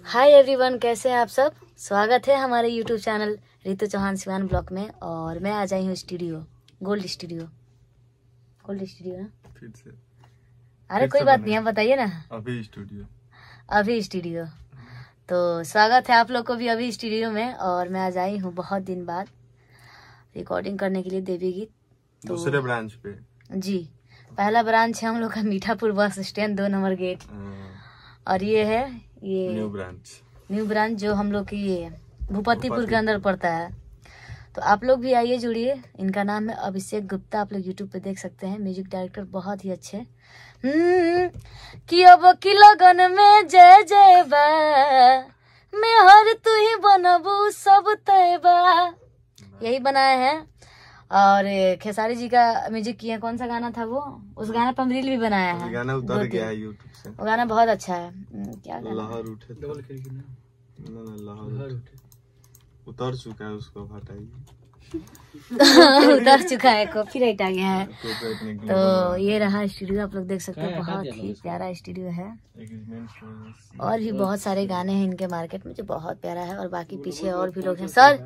Hi everyone, कैसे हैं आप सब। स्वागत है हमारे YouTube channel Ritu Chauhan Siwan blog में। और मैं आ जाई हूँ स्टूडियो, गोल्ड स्टूडियो ना फिर से। अरे कोई बात नहीं, आप बताइए ना। अभी स्टूडियो। तो स्वागत है आप लोग को भी अभी स्टूडियो में। और मैं आ जाई हूँ बहुत दिन बाद रिकॉर्डिंग करने के लिए देवी गीत। दूसरे ब्रांच पे जी, पहला ब्रांच है हम लोग का Mithapur bus stand 2 number gate. और ये है न्यू ब्रांच जो हम लोग की ये भूपतिपुर के अंदर पड़ता है। तो आप लोग भी आइए, जुड़िए। इनका नाम है अभिषेक गुप्ता, आप लोग यूट्यूब पे देख सकते हैं। म्यूजिक डायरेक्टर बहुत ही अच्छे। कि अब की लगन में जय जय बा, मैं हर तू ही बनबू सब तय बा, यही बनाया है। और खेसारी जी का म्यूजिक किया, कौन सा गाना था वो, उस गाना पर रील भी बनाया है। गाना उतर गया है यूट्यूब से। वो गाना बहुत अच्छा है। क्या गाना? लहर उठे लहर उठे उतर चुका है, उसको हटाइए। उतर चुका है, कॉपीराइट आ गया है। तो ये रहा स्टूडियो, आप लोग देख सकते हैं। बहुत ही प्यारा स्टूडियो है। और भी बहुत सारे गाने हैं इनके मार्केट में जो बहुत प्यारा है। और बाकी पीछे और भी लोग हैं। सर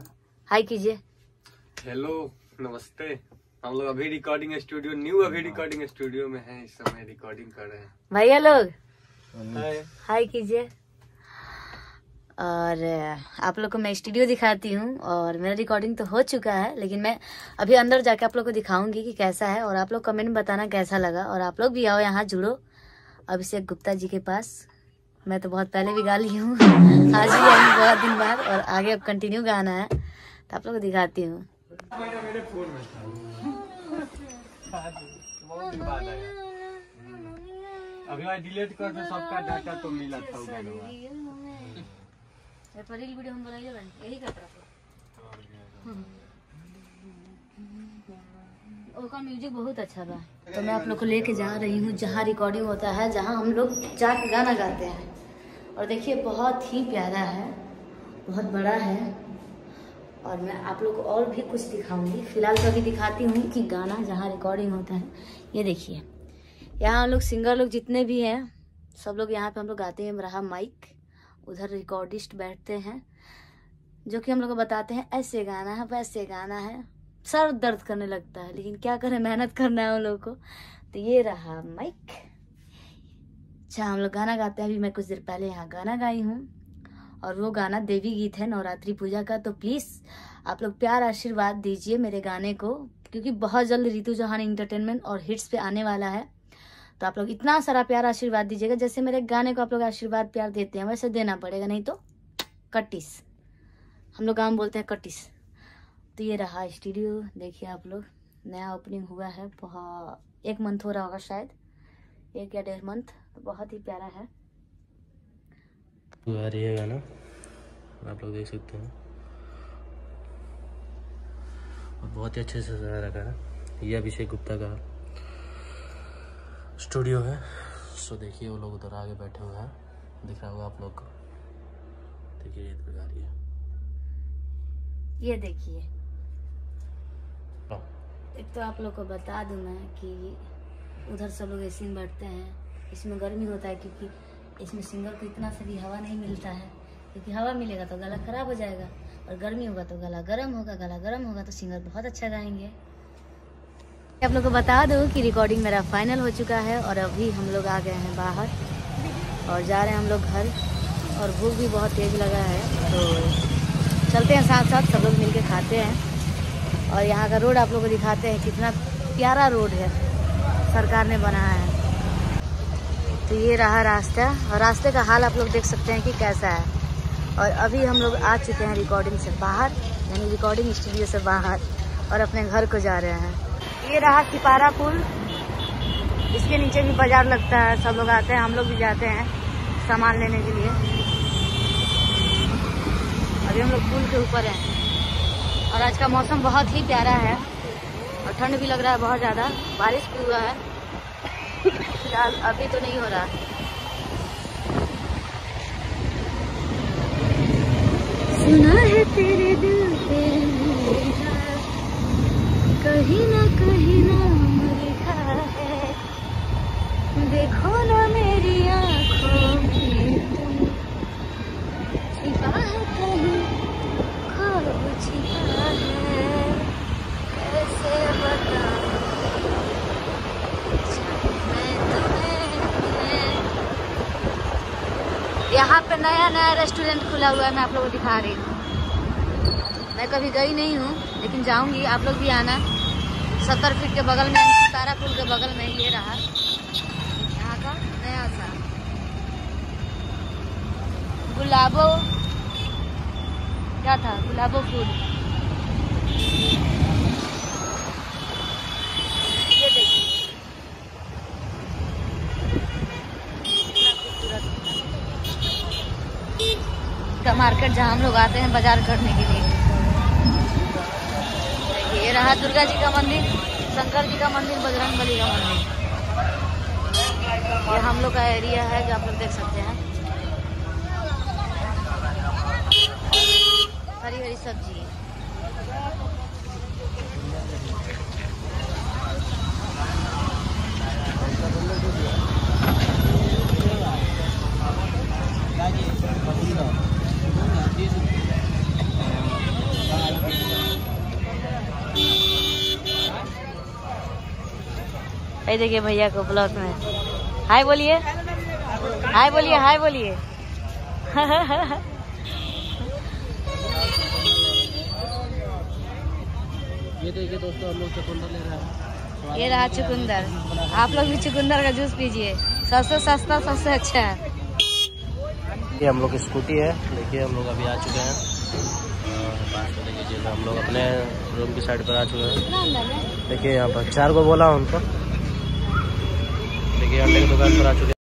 हाय कीजिए। हेलो, नमस्ते। हम लोग अभी रिकॉर्डिंग स्टूडियो में हैं। इस समय रिकॉर्डिंग कर रहे हैं। भैया लोग हाय कीजिए। और आप लोग को मैं स्टूडियो दिखाती हूँ। और मेरा रिकॉर्डिंग तो हो चुका है, लेकिन मैं अभी अंदर जाके आप लोग को दिखाऊंगी कि कैसा है। और आप लोग कमेंट में बताना कैसा लगा। और आप लोग भी आओ यहाँ, जुड़ो अभिषेक गुप्ता जी के पास। मैं तो बहुत पहले भी गा ली हूँ, आज भी आएंगे बहुत दिन बाद। और आगे अब कंटिन्यू गाना है, तो आप लोग को दिखाती हूँ। मेरे फोन में बहुत दिन बाद आया। अभी मैं डिलीट कर दे, सबका डाटा तो मिला था। वीडियो हम बनाइए, यही कर उसका म्यूजिक बहुत अच्छा था। तो मैं आप लोग को लेके जा रही हूँ जहाँ रिकॉर्डिंग होता है, जहाँ हम लोग जाके गाना गाते हैं। और देखिए बहुत ही प्यारा है, बहुत बड़ा है। और मैं आप लोग को और भी कुछ दिखाऊंगी। फिलहाल तो अभी दिखाती हूँ कि गाना जहाँ रिकॉर्डिंग होता है। ये देखिए, यहाँ हम लोग सिंगर लोग जितने भी हैं, सब लोग यहाँ पे हम लोग गाते हैं। रहा माइक, उधर रिकॉर्डिस्ट बैठते हैं जो कि हम लोग को बताते हैं ऐसे गाना है, वैसे गाना है। सर दर्द करने लगता है, लेकिन क्या करें, मेहनत करना है उन लोगों को। तो ये रहा माइक, अच्छा हम लोग गाना गाते हैं। अभी मैं कुछ देर पहले यहाँ गाना गाई हूँ। और वो गाना देवी गीत है नवरात्रि पूजा का। तो प्लीज़ आप लोग प्यार आशीर्वाद दीजिए मेरे गाने को, क्योंकि बहुत जल्द रितु चौहान एंटरटेनमेंट और हिट्स पे आने वाला है। तो आप लोग इतना सारा प्यार आशीर्वाद दीजिएगा। जैसे मेरे गाने को आप लोग आशीर्वाद प्यार देते हैं, वैसे देना पड़ेगा, नहीं तो कटिस, हम लोग गाँव बोलते हैं कटिस। तो ये रहा स्टूडियो, देखिए आप लोग। नया ओपनिंग हुआ है, बहुत 1 मंथ हो रहा होगा शायद, 1 या 1.5 मंथ। तो बहुत ही प्यारा है। ये गाना आप लोग देख सकते हैं, और बहुत ही अच्छे से सजा रखा है। ये अभिषेक गुप्ता का स्टूडियो है। सो देखिए, वो लोग उधर आगे बैठे हुए हैं, दिख रहा होगा आप लोग को। देखिए ये प्रकार ये देखिए। एक तो आप लोग को बता दूं मैं कि उधर सब लोग एसी में बैठते हैं। इसमें गर्मी होता है, क्योंकि इसमें सिंगर को इतना सा भी हवा नहीं मिलता है। क्योंकि हवा मिलेगा तो गला खराब हो जाएगा, और गर्मी होगा तो गला गर्म होगा। गला गर्म होगा तो सिंगर बहुत अच्छा गाएंगे। आप लोग को बता दूं कि रिकॉर्डिंग मेरा फाइनल हो चुका है। और अभी हम लोग आ गए हैं बाहर और जा रहे हैं हम लोग घर। और भूख भी बहुत तेज लगा है, तो चलते हैं साथ साथ, सब लोग मिलके खाते हैं। और यहाँ का रोड आप लोग को दिखाते हैं, कितना प्यारा रोड है सरकार ने बनाया है। तो ये रहा रास्ता, और रास्ते का हाल आप लोग देख सकते हैं कि कैसा है। और अभी हम लोग आ चुके हैं रिकॉर्डिंग से बाहर, यानी रिकॉर्डिंग स्टूडियो से बाहर, और अपने घर को जा रहे हैं। ये रहा सिपारा पुल, इसके नीचे भी बाजार लगता है, सब लोग आते हैं, हम लोग भी जाते हैं सामान लेने के लिए। अभी हम लोग पुल के ऊपर हैं। और आज का मौसम बहुत ही प्यारा है, और ठंड भी लग रहा है बहुत ज़्यादा। बारिश भी हुआ है, फिलहाल अभी तो नहीं हो रहा। सुना है तेरे दिल पे कहीं ना नाम लिखा है, देखो ना मेरी आँखों में यहाँ पे नया नया रेस्टोरेंट खुला हुआ है, मैं आप लोगों को दिखा रही हूँ। मैं कभी गई नहीं हूँ लेकिन जाऊँगी, आप लोग भी आना। 70 फीट के बगल में, तारापुर के बगल में ये रहा यहाँ का नया सा गुलाबो, क्या था, गुलाबो फूल। ये देखिए कितना खूबसूरत का मार्केट जहाँ हम लोग आते हैं बाजार करने के लिए। देखिए ये रहा दुर्गा जी का मंदिर, शंकर जी का मंदिर, बजरंगबली का मंदिर। ये हम लोग का एरिया है जो आप लोग देख सकते हैं। हरी हरी सब्जी, ये देखिए भैया को ब्लॉक में। हाय बोलिए, हाय बोलिए, हाय बोलिए। ये देखिए दोस्तों, हम लोग चुकंदर ले रहे हैं। ये रहा चुकंदर, आप लोग भी चुकंदर का जूस पीजिए, सबसे सस्ता सबसे अच्छा है। ये हम लोग की स्कूटी है। देखिए हम लोग अभी आ चुके हैं, देखिए हम लोग अपने रूम की साइड पर आ चुके हैं। देखिए यहाँ पर 4 को बोला उनको। देखिए अंडे की दुकान पर आ चुके हैं।